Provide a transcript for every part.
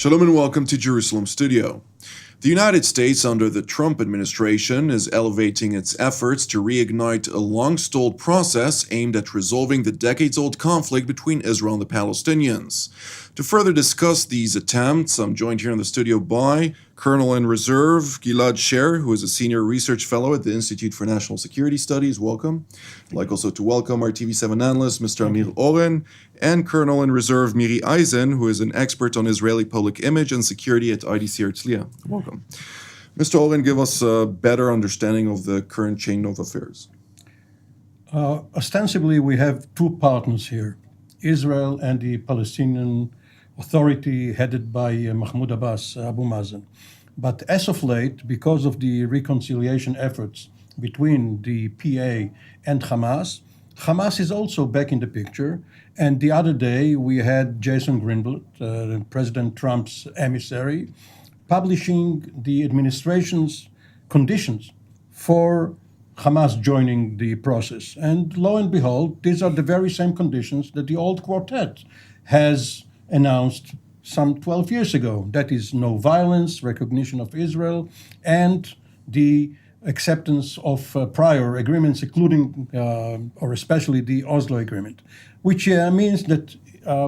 Shalom and welcome to Jerusalem Studio. The United States, under the Trump administration, is elevating its efforts to reignite a long-stalled process aimed at resolving the decades-old conflict between Israel and the Palestinians. To further discuss these attempts, I'm joined here in the studio by Colonel in Reserve Gilead Sher, who is a senior research fellow at the Institute for National Security Studies. Welcome. I'd like also to welcome our TV7 analyst, Mr. Amir Oren, and Colonel in Reserve Miri Eisen, who is an expert on Israeli public image and security at IDC Herzliya. Welcome. Mr. Oren, give us a better understanding of the current chain of affairs. Ostensibly, we have two partners here, Israel and the Palestinian Authority headed by Mahmoud Abbas, Abu Mazen. But as of late, because of the reconciliation efforts between the PA and Hamas, Hamas is also back in the picture. And the other day, we had Jason Greenblatt, President Trump's emissary, publishing the administration's conditions for Hamas joining the process. And lo and behold, these are the very same conditions that the old quartet has announced some 12 years ago. That is no violence, recognition of Israel, and the acceptance of prior agreements, including or especially the Oslo Agreement, which means that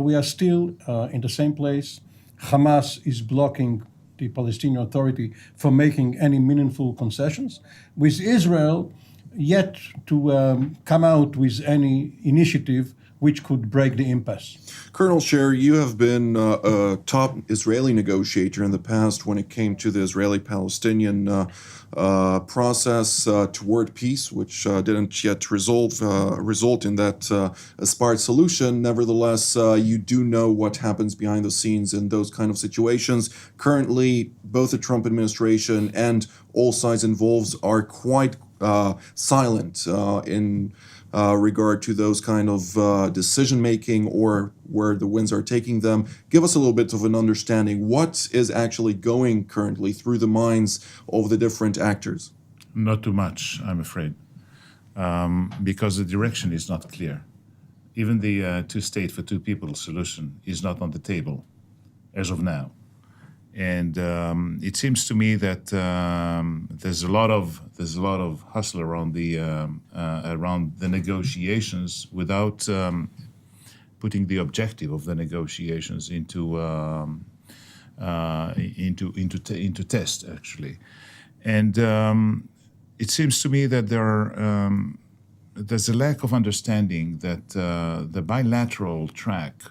we are still in the same place. Hamas is blocking the Palestinian Authority from making any meaningful concessions, with Israel yet to come out with any initiative which could break the impasse. Colonel Sher, you have been a top Israeli negotiator in the past when it came to the Israeli-Palestinian process toward peace, which didn't yet result in that aspired solution. Nevertheless, you do know what happens behind the scenes in those kind of situations. Currently, both the Trump administration and all sides involved are quite silent in regard to those kind of decision-making or where the winds are taking them. Give us a little bit of an understanding. What is actually going currently through the minds of the different actors? Not too much, I'm afraid, because the direction is not clear. Even the two-state for two-people solution is not on the table as of now. And it seems to me that there's a lot of hustle around the negotiations without putting the objective of the negotiations into test, actually. And it seems to me that there's a lack of understanding that the bilateral track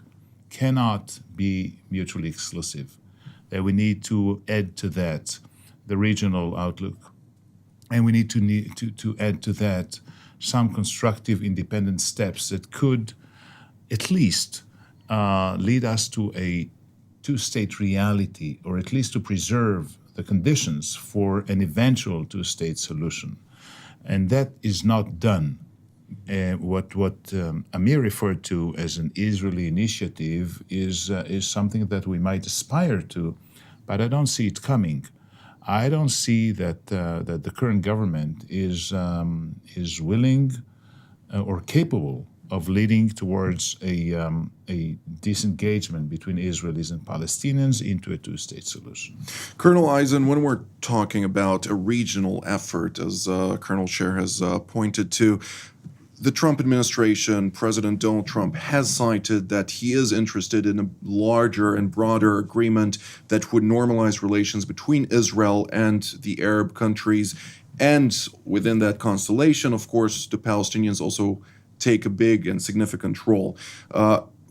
cannot be mutually exclusive. That we need to add to that the regional outlook, and we need to add to that some constructive independent steps that could at least lead us to a two-state reality, or at least to preserve the conditions for an eventual two-state solution. And that is not done. What Amir referred to as an Israeli initiative is something that we might aspire to, but I don't see it coming. I don't see that that the current government is willing or capable of leading towards a disengagement between Israelis and Palestinians into a two-state solution. Colonel Eisen, when we're talking about a regional effort, as Colonel Sher has pointed to, the Trump administration, President Donald Trump, has cited that he is interested in a larger and broader agreement that would normalize relations between Israel and the Arab countries. And within that constellation, of course, the Palestinians also take a big and significant role.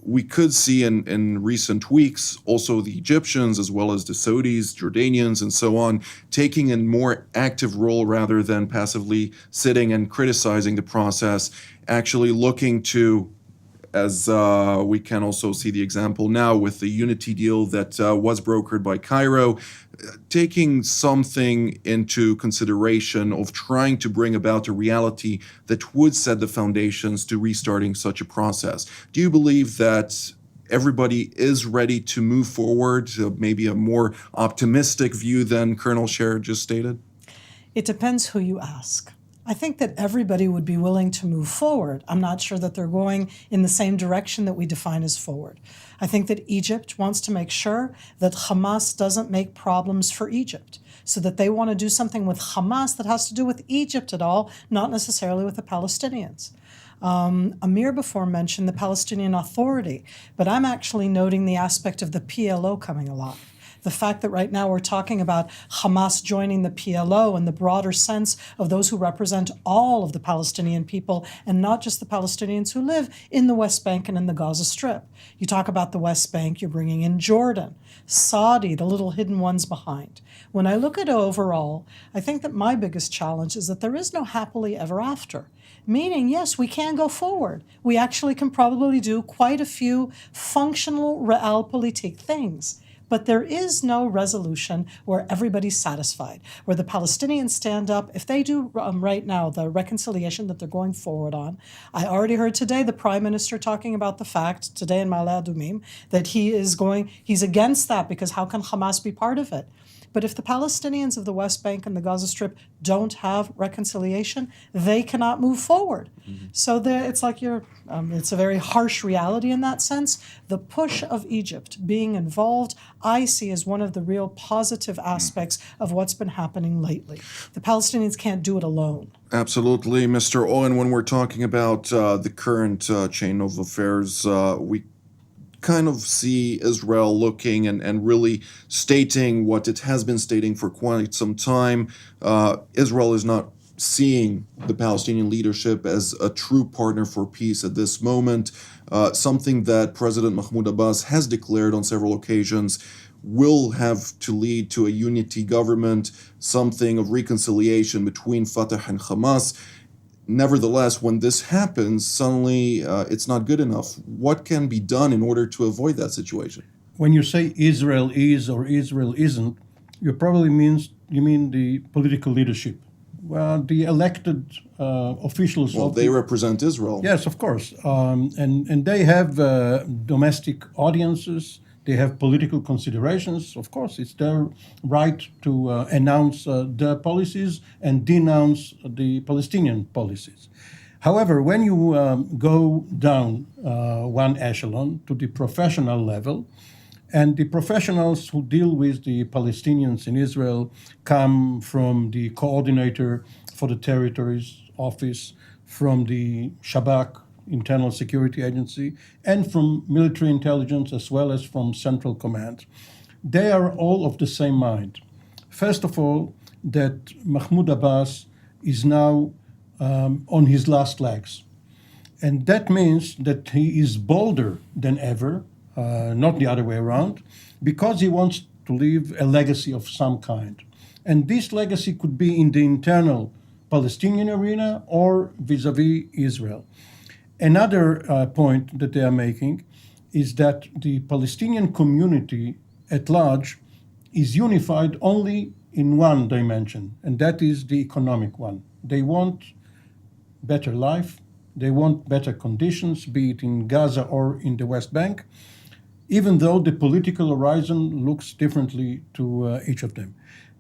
We could see in recent weeks also the Egyptians as well as the Saudis, Jordanians, and so on taking a more active role rather than passively sitting and criticizing the process, actually looking to, as we can also see the example now with the unity deal that was brokered by Cairo, taking something into consideration of trying to bring about a reality that would set the foundations to restarting such a process. Do you believe that everybody is ready to move forward, maybe a more optimistic view than Colonel Sher just stated? It depends who you ask. I think that everybody would be willing to move forward. I'm not sure that they're going in the same direction that we define as forward. I think that Egypt wants to make sure that Hamas doesn't make problems for Egypt, so that they want to do something with Hamas that has to do with Egypt at all, not necessarily with the Palestinians. Amir before mentioned the Palestinian Authority, but I'm actually noting the aspect of the PLO coming alive. The fact that right now we're talking about Hamas joining the PLO in the broader sense of those who represent all of the Palestinian people and not just the Palestinians who live in the West Bank and in the Gaza Strip. You talk about the West Bank, you're bringing in Jordan, Saudi, the little hidden ones behind. When I look at it overall, I think that my biggest challenge is that there is no happily ever after. Meaning, yes, we can go forward. We actually can probably do quite a few functional realpolitik things. But there is no resolution where everybody's satisfied, where the Palestinians stand up. If they do right now the reconciliation that they're going forward on, I already heard today the Prime Minister talking about the fact, today in Ma'ale Adumim, that he's against that because how can Hamas be part of it? But if the Palestinians of the West Bank and the Gaza Strip don't have reconciliation, they cannot move forward. Mm-hmm. So it's like it's a very harsh reality in that sense. The push of Egypt being involved, I see as one of the real positive aspects of what's been happening lately. The Palestinians can't do it alone. Absolutely, Mr. Owen. When we're talking about the current chain of affairs, we kind of see Israel looking and really stating what it has been stating for quite some time. Israel is not seeing the Palestinian leadership as a true partner for peace at this moment, something that President Mahmoud Abbas has declared on several occasions will have to lead to a unity government, something of reconciliation between Fatah and Hamas. Nevertheless, when this happens, suddenly it's not good enough. What can be done in order to avoid that situation? When you say Israel is or Israel isn't, you mean the political leadership. Well, the elected officials. Well, they represent Israel. Yes, of course, and they have domestic audiences. They have political considerations. Of course, it's their right to announce their policies and denounce the Palestinian policies. However, when you go down one echelon to the professional level, and the professionals who deal with the Palestinians in Israel come from the coordinator for the territories office, from the Shabak, Internal Security Agency, and from military intelligence as well as from Central Command. They are all of the same mind. First of all, that Mahmoud Abbas is now on his last legs. And that means that he is bolder than ever, not the other way around, because he wants to leave a legacy of some kind. And this legacy could be in the internal Palestinian arena or vis-a-vis Israel. Another point that they are making is that the Palestinian community at large is unified only in one dimension, and that is the economic one. They want better life, they want better conditions, be it in Gaza or in the West Bank, even though the political horizon looks differently to each of them.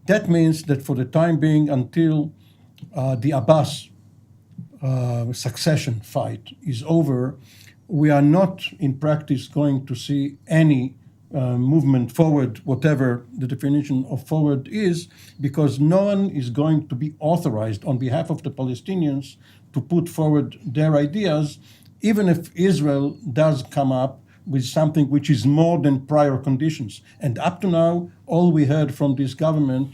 That means that for the time being, until the Abbas succession fight is over, we are not in practice going to see any movement forward, whatever the definition of forward is, because no one is going to be authorized on behalf of the Palestinians to put forward their ideas, even if Israel does come up with something which is more than prior conditions. And up to now, all we heard from this government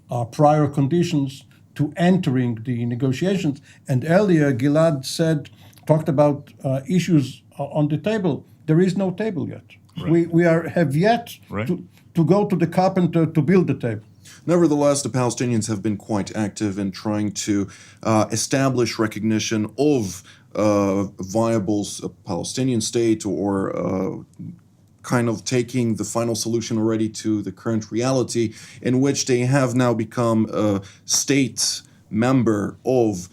are prior conditions to entering the negotiations. And earlier, Gilad talked about issues on the table. There is no table yet. Right. We have yet to go to the carpenter to build the table. Nevertheless, the Palestinians have been quite active in trying to establish recognition of a viable Palestinian state, or kind of taking the final solution already to the current reality, in which they have now become a state member of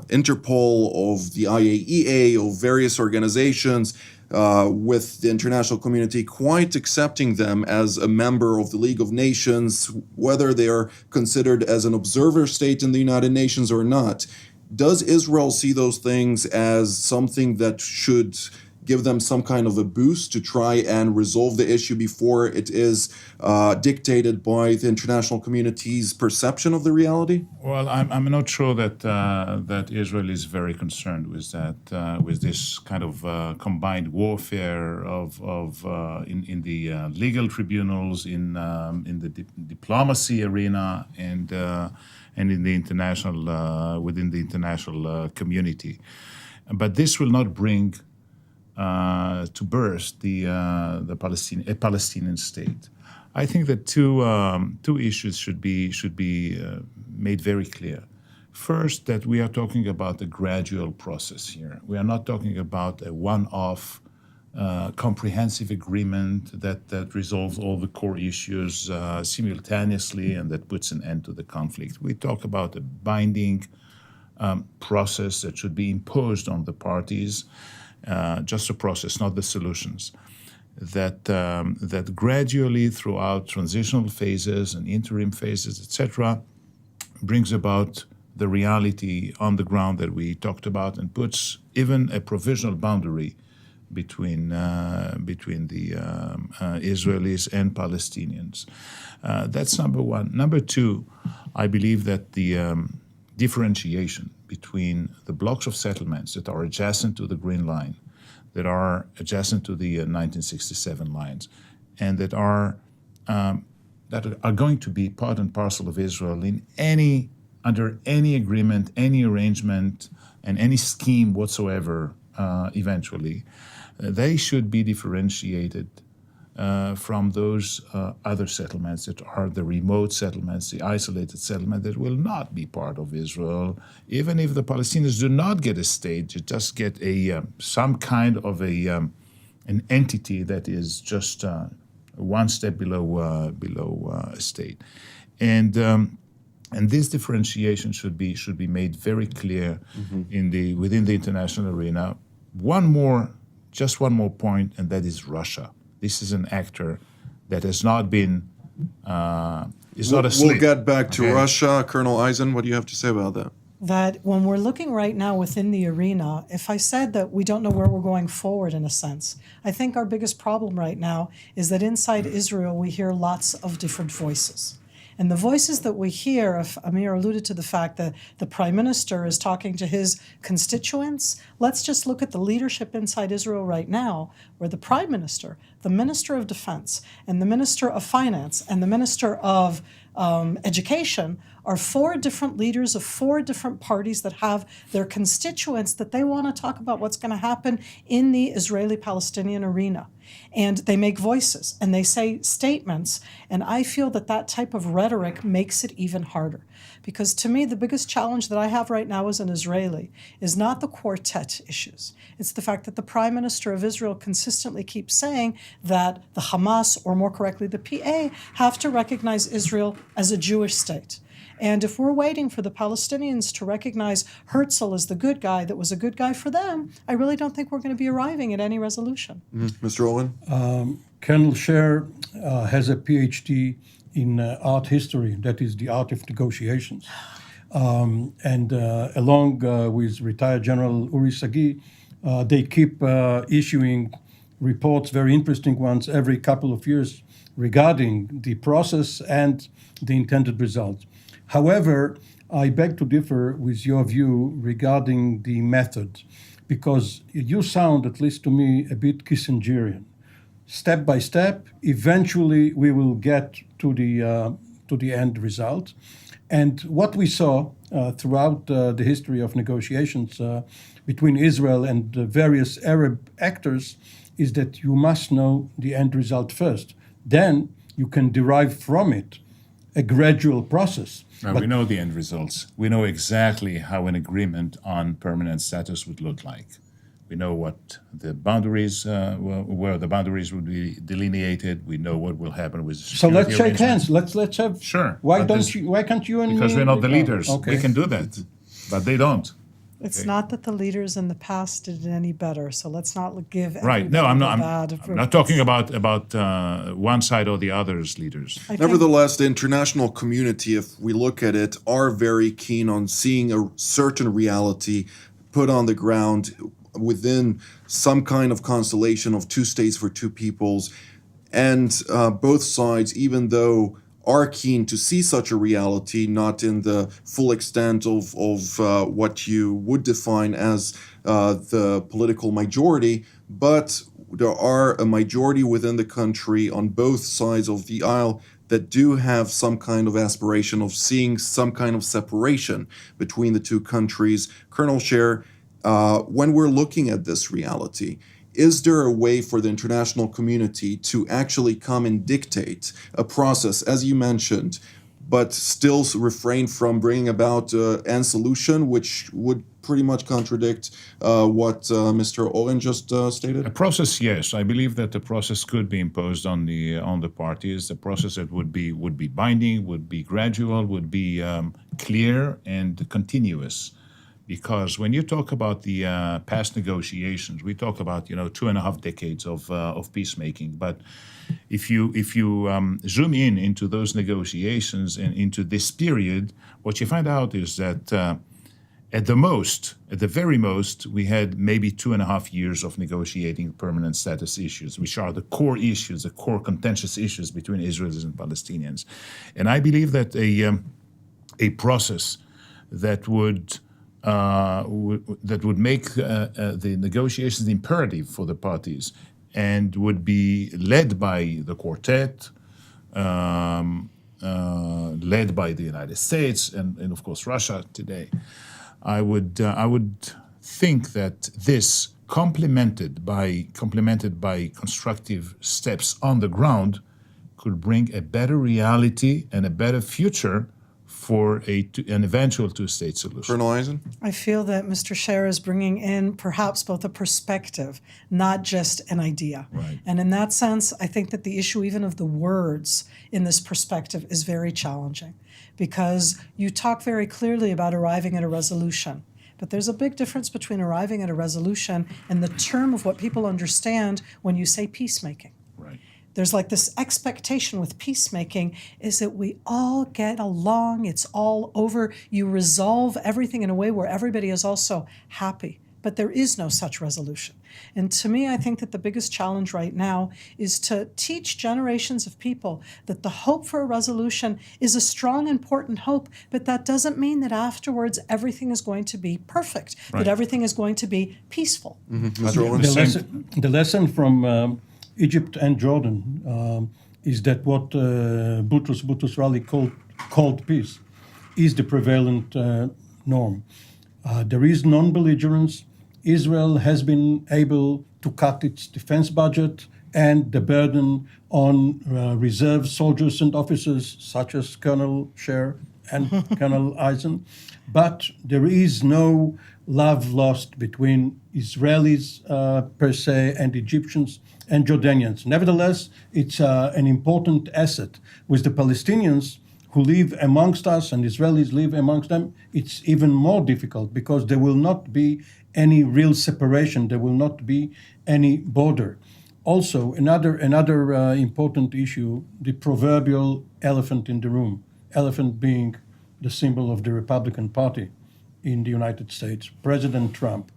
Interpol, of the IAEA, of various organizations. with the international community quite accepting them as a member of the League of Nations, whether they are considered as an observer state in the United Nations or not. Does Israel see those things as something that should give them some kind of a boost to try and resolve the issue before it is dictated by the international community's perception of the reality? Well, I'm not sure that Israel is very concerned with that, with this kind of combined warfare in the legal tribunals, in the diplomacy arena, and in the international within the international community. But this will not bring to burst a Palestinian state. I think that two issues should be made very clear. First, that we are talking about a gradual process here. We are not talking about a one-off comprehensive agreement that resolves all the core issues simultaneously and that puts an end to the conflict. We talk about a binding process that should be imposed on the parties. Just a process, not the solutions. That gradually, throughout transitional phases and interim phases, etc., brings about the reality on the ground that we talked about and puts even a provisional boundary between the Israelis and Palestinians. That's number one. Number two, I believe that the differentiation between the blocks of settlements that are adjacent to the Green Line, that are adjacent to the 1967 lines, and that are going to be part and parcel of Israel under any agreement, any arrangement, and any scheme whatsoever. Eventually, they should be differentiated from those other settlements that are the remote settlements, the isolated settlement that will not be part of Israel. Even if the Palestinians do not get a state, they just get some kind of an entity that is just one step below a state, and this differentiation should be made very clear within the international arena. Just one more point, and that is Russia. This is an actor that has not been, is not asleep. We'll get back to Russia. Colonel Eisen, what do you have to say about that? That when we're looking right now within the arena, if I said that we don't know where we're going forward in a sense, I think our biggest problem right now is that inside Israel we hear lots of different voices. And the voices that we hear, if Amir alluded to the fact that the prime minister is talking to his constituents, let's just look at the leadership inside Israel right now, where the prime minister, the minister of defense, and the minister of finance, and the minister of education are four different leaders of four different parties that have their constituents that they want to talk about what's going to happen in the Israeli-Palestinian arena. And they make voices and they say statements, and I feel that type of rhetoric makes it even harder. Because to me, the biggest challenge that I have right now as an Israeli is not the quartet issues. It's the fact that the Prime Minister of Israel consistently keeps saying that the Hamas, or more correctly the PA, have to recognize Israel as a Jewish state. And if we're waiting for the Palestinians to recognize Herzl as the good guy that was a good guy for them, I really don't think we're going to be arriving at any resolution. Mr. Owen? Colonel Sher has a PhD in art history, that is the art of negotiations. And along with retired General Uri Sagi, they keep issuing reports, very interesting ones, every couple of years regarding the process and the intended results. However, I beg to differ with your view regarding the method, because you sound, at least to me, a bit Kissingerian. Step by step, eventually we will get to the end result. And what we saw throughout the history of negotiations between Israel and the various Arab actors is that you must know the end result first. Then you can derive from it a gradual process. Now, we know the end results. We know exactly how an agreement on permanent status would look like. We know what the boundaries, where the boundaries would be delineated. We know what will happen with security So let's shake arrangements. hands. Let's have. Sure. Why can't you and Because me? we're not the leaders. Okay. We can do that, but they don't. It's not that the leaders in the past did it any better, so let's not give Right. No, everybody I'm the bad. not talking about one side or the other's leaders. I think- Nevertheless, the international community, if we look at it, are very keen on seeing a certain reality put on the ground within some kind of constellation of two states for two peoples. And both sides, even though are keen to see such a reality, not in the full extent of what you would define as the political majority, but there are a majority within the country on both sides of the aisle that do have some kind of aspiration of seeing some kind of separation between the two countries. Colonel Sher, when we're looking at this reality, is there a way for the international community to actually come and dictate a process, as you mentioned, but still refrain from bringing about an solution, which would pretty much contradict what Mr. Oren just stated? A process, yes. I believe that the process could be imposed on the parties. The process that would be binding, would be gradual, would be clear and continuous. Because when you talk about the past negotiations, we talk about 2.5 decades of peacemaking. But if you zoom into those negotiations and into this period, what you find out is that at the very most, we had maybe 2.5 years of negotiating permanent status issues, which are the core issues, the core contentious issues between Israelis and Palestinians. And I believe that a process that would make the negotiations imperative for the parties and would be led by the quartet, led by the United States and of course Russia today. I would think that this complemented by constructive steps on the ground could bring a better reality and a better future for an eventual two-state solution. Colonel Eisen? I feel that Mr. Sher is bringing in perhaps both a perspective, not just an idea. Right. And in that sense, I think that the issue even of the words in this perspective is very challenging, because you talk very clearly about arriving at a resolution. But there's a big difference between arriving at a resolution and the term of what people understand when you say peacemaking. Right. There's like this expectation with peacemaking is that we all get along, it's all over, you resolve everything in a way where everybody is also happy. But there is no such resolution. And to me, I think that the biggest challenge right now is to teach generations of people that the hope for a resolution is a strong, important hope, but that doesn't mean that afterwards everything is going to be perfect, that everythh is going to be peaceful. Mr. Owen? The lesson from Egypt and Jordan is that what Boutros Ghali called peace is the prevalent norm. There is non-belligerence. Israel has been able to cut its defense budget and the burden on reserve soldiers and officers such as Colonel Sher and Colonel Eisen. But there is no love lost between Israelis per se and Egyptians and Jordanians. Nevertheless, it's an important asset. With the Palestinians who live amongst us and Israelis live amongst them, it's even more difficult because there will not be any real separation. There will not be any border. Also, another important issue, the proverbial elephant in the room, elephant being the symbol of the Republican Party in the United States, President Trump.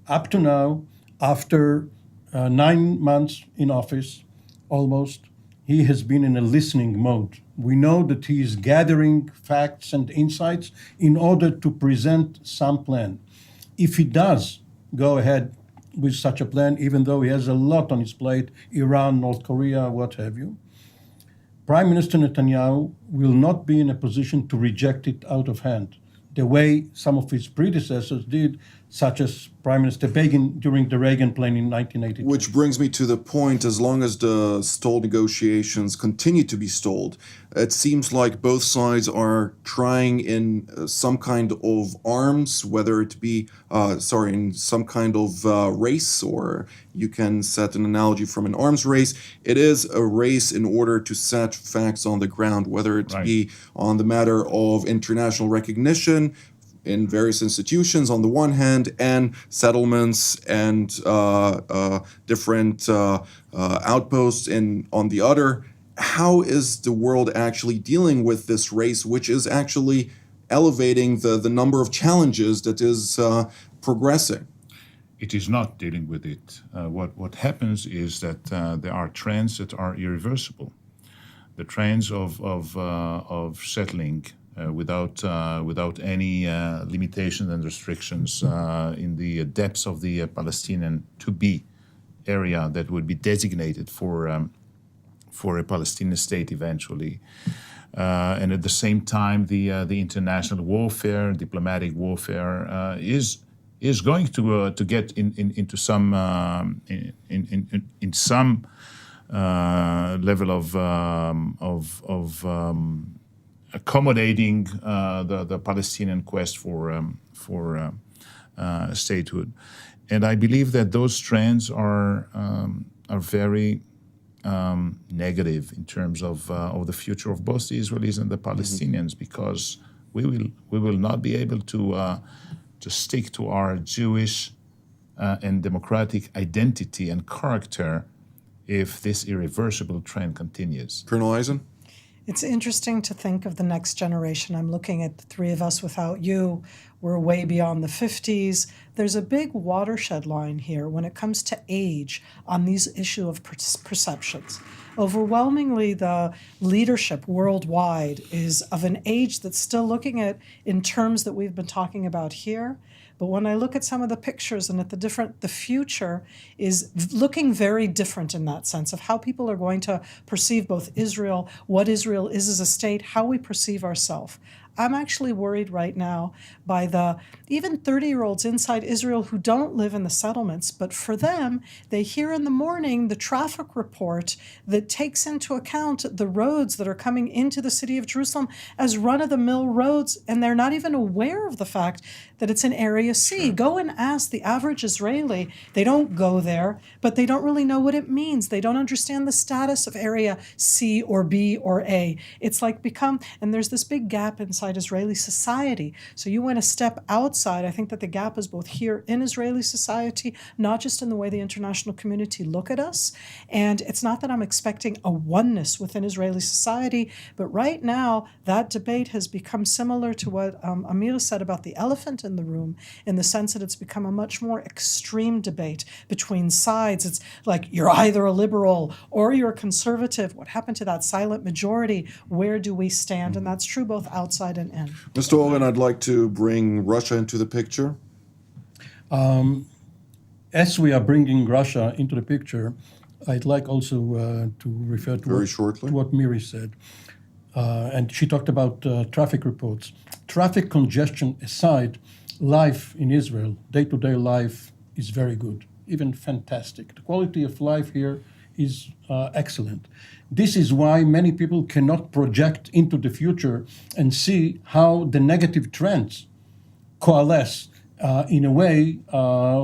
Up to now, after 9 months in office, almost, he has been in a listening mode. We know that he is gathering facts and insights in order to present some plan. If he does go ahead with such a plan, even though he has a lot on his plate, Iran, North Korea, what have you, Prime Minister Netanyahu will not be in a position to reject it out of hand, the way some of his predecessors did, such as Prime Minister Begin during the Reagan plan in 1982. Which brings me to the point, as long as the stalled negotiations continue to be stalled, it seems like both sides are trying in some kind of arms, whether it be, in some kind of race, or you can set an analogy from an arms race. It is a race in order to set facts on the ground, whether it be on the matter of international recognition, in various institutions on the one hand, and settlements and different outposts on the other. How is the world actually dealing with this race, which is actually elevating the number of challenges that is progressing? It is not dealing with it. What happens is that there are trends that are irreversible. The trends of settling without any limitations and restrictions in the depths of the Palestinian to-be area that would be designated for a Palestinian state eventually. And at the same time, the international warfare, diplomatic warfare, is going to get into some in some level of accommodating the Palestinian quest for statehood. And I believe that those trends are very negative in terms of the future of both the Israelis and the Palestinians, because we will not be able to stick to our Jewish and democratic identity and character if this irreversible trend continues. Colonel Eisen? It's interesting to think of the next generation. I'm looking at the three of us without you. We're way beyond the 50s. There's a big watershed line here when it comes to age on these issue of perceptions. Overwhelmingly, the leadership worldwide is of an age that's still looking at in terms that we've been talking about here. But when I look at some of the pictures and at the future is looking very different in that sense of how people are going to perceive both Israel, what Israel is as a state, how we perceive ourselves. I'm actually worried right now by the even 30-year-olds inside Israel who don't live in the settlements, but for them, they hear in the morning the traffic report that takes into account the roads that are coming into the city of Jerusalem as run-of-the-mill roads, and they're not even aware of the fact that it's an Area C. Sure. Go and ask the average Israeli. They don't go there, but they don't really know what it means. They don't understand the status of Area C or B or A. It's like and there's this big gap inside Israeli society. So you want to step outside. I think that the gap is both here in Israeli society, not just in the way the international community look at us. And it's not that I'm expecting a oneness within Israeli society, but right now that debate has become similar to what Amir said about the elephant in the room, in the sense that it's become a much more extreme debate between sides. It's like you're either a liberal or you're a conservative. What happened to that silent majority? Where do we stand? And that's true both outside and in. Mr. Oren, I'd like to bring Russia into the picture. As we are bringing Russia into the picture, I'd like also to refer to what Miri said. And she talked about traffic reports. Traffic congestion aside, life in Israel, day-to-day life, is very good, even fantastic. The quality of life here is excellent. This is why many people cannot project into the future and see how the negative trends coalesce in a way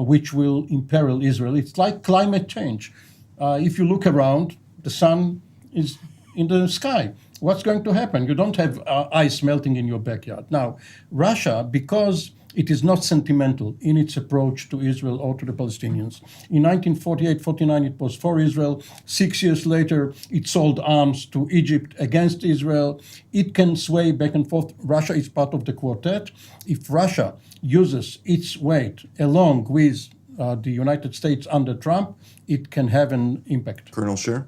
which will imperil Israel. It's like climate change. If you look around, the sun is in the sky. What's going to happen? You don't have ice melting in your backyard. Now, Russia, because it is not sentimental in its approach to Israel or to the Palestinians. In 1948-49, it was for Israel. 6 years later, it sold arms to Egypt against Israel. It can sway back and forth. Russia is part of the quartet. If Russia uses its weight along with the United States under Trump, it can have an impact. Colonel Sher?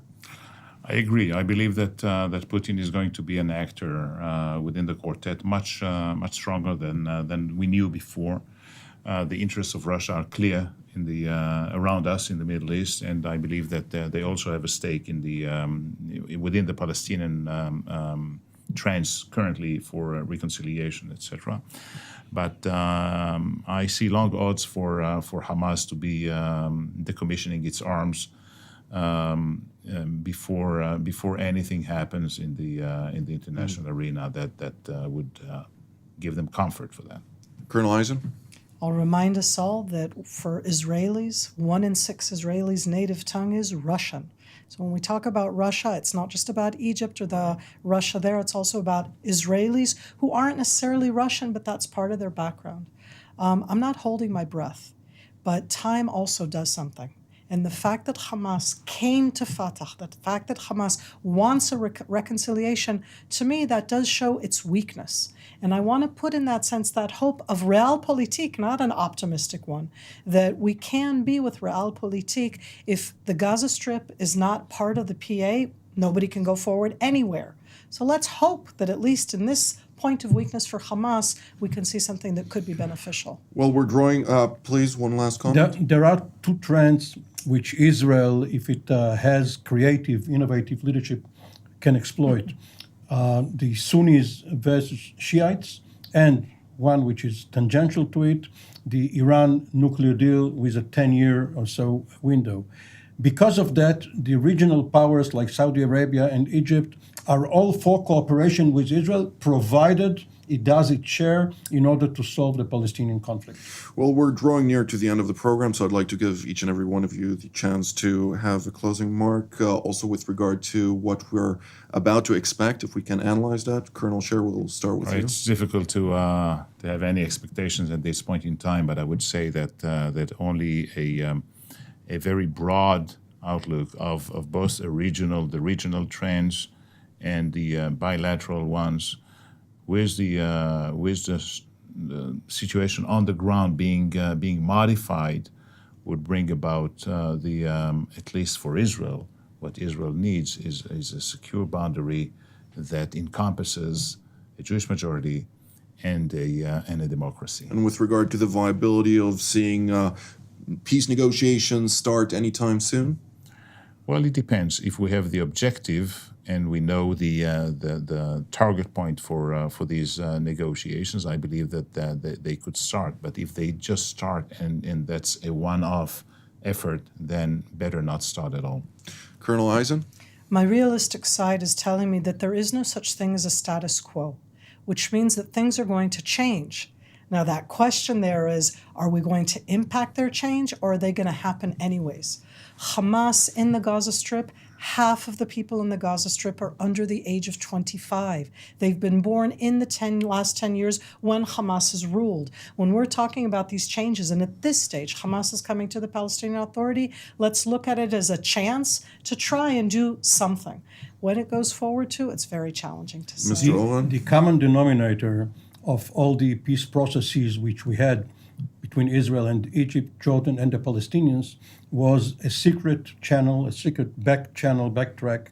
I agree. I believe that Putin is going to be an actor within the quartet much stronger than we knew before. The interests of Russia are clear in the around us in the Middle East, and I believe that they also have a stake in the within the Palestinian trends currently for reconciliation, etc. But I see long odds for Hamas to be decommissioning its arms before anything happens in the international arena that would give them comfort for that. Colonel Eisen? I'll remind us all that for Israelis, 1 in 6 Israelis' native tongue is Russian. So when we talk about Russia, it's not just about Egypt or the Russia there, it's also about Israelis who aren't necessarily Russian, but that's part of their background. I'm not holding my breath, but time also does something. And the fact that Hamas came to Fatah, the fact that Hamas wants a reconciliation, to me, that does show its weakness. And I want to put in that sense that hope of realpolitik, not an optimistic one, that we can be with realpolitik. If the Gaza Strip is not part of the PA, nobody can go forward anywhere. So let's hope that at least in this point of weakness for Hamas, we can see something that could be beneficial. Well, we're drawing, please, one last comment. There are two trends which Israel, if it has creative, innovative leadership, can exploit. The Sunnis versus Shiites, and one which is tangential to it, the Iran nuclear deal with a 10-year or so window. Because of that, the regional powers like Saudi Arabia and Egypt are all for cooperation with Israel, provided it does its share in order to solve the Palestinian conflict. Well, we're drawing near to the end of the program, so I'd like to give each and every one of you the chance to have a closing remark, also with regard to what we're about to expect, if we can analyze that. Colonel Sher, we'll start with you. It's difficult to have any expectations at this point in time, but I would say that that only a very broad outlook of both the regional trends and the bilateral ones, with the situation on the ground being modified, would bring about at least for Israel, what Israel needs is a secure boundary that encompasses a Jewish majority and a democracy. And with regard to the viability of seeing peace negotiations start anytime soon? Well, it depends. If we have the objective and we know the target point for these negotiations, I believe that they could start. But if they just start and that's a one-off effort, then better not start at all. Colonel Eisen? My realistic side is telling me that there is no such thing as a status quo, which means that things are going to change. Now, that question there is, are we going to impact their change, or are they going to happen anyways? Hamas in the Gaza Strip, half of the people in the Gaza Strip are under the age of 25. They've been born in the last 10 years when Hamas has ruled. When we're talking about these changes, and at this stage, Hamas is coming to the Palestinian Authority, let's look at it as a chance to try and do something. When it goes forward to, it's very challenging to say. Mr. Oren? The common denominator of all the peace processes which we had between Israel and Egypt, Jordan, and the Palestinians was a secret channel, a secret backtrack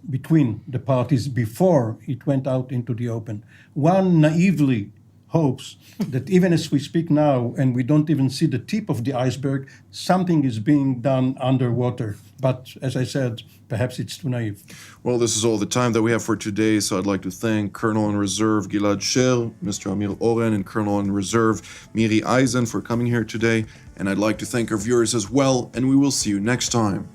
between the parties before it went out into the open. One naively hopes that even as we speak now and we don't even see the tip of the iceberg, something is being done underwater. But as I said, perhaps it's too naive. Well, this is all the time that we have for today, so I'd like to thank Colonel in Reserve Gilead Sher, Mr. Amir Oren, and Colonel in Reserve Miri Eisen for coming here today. And I'd like to thank our viewers as well, and we will see you next time.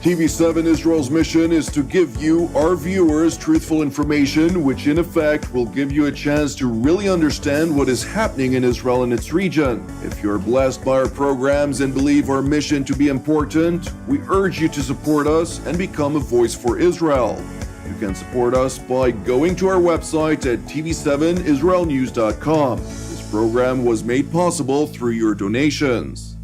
TV7 Israel's mission is to give you, our viewers, truthful information, which in effect will give you a chance to really understand what is happening in Israel and its region. If you're blessed by our programs and believe our mission to be important, we urge you to support us and become a voice for Israel. You can support us by going to our website at tv7israelnews.com. This program was made possible through your donations.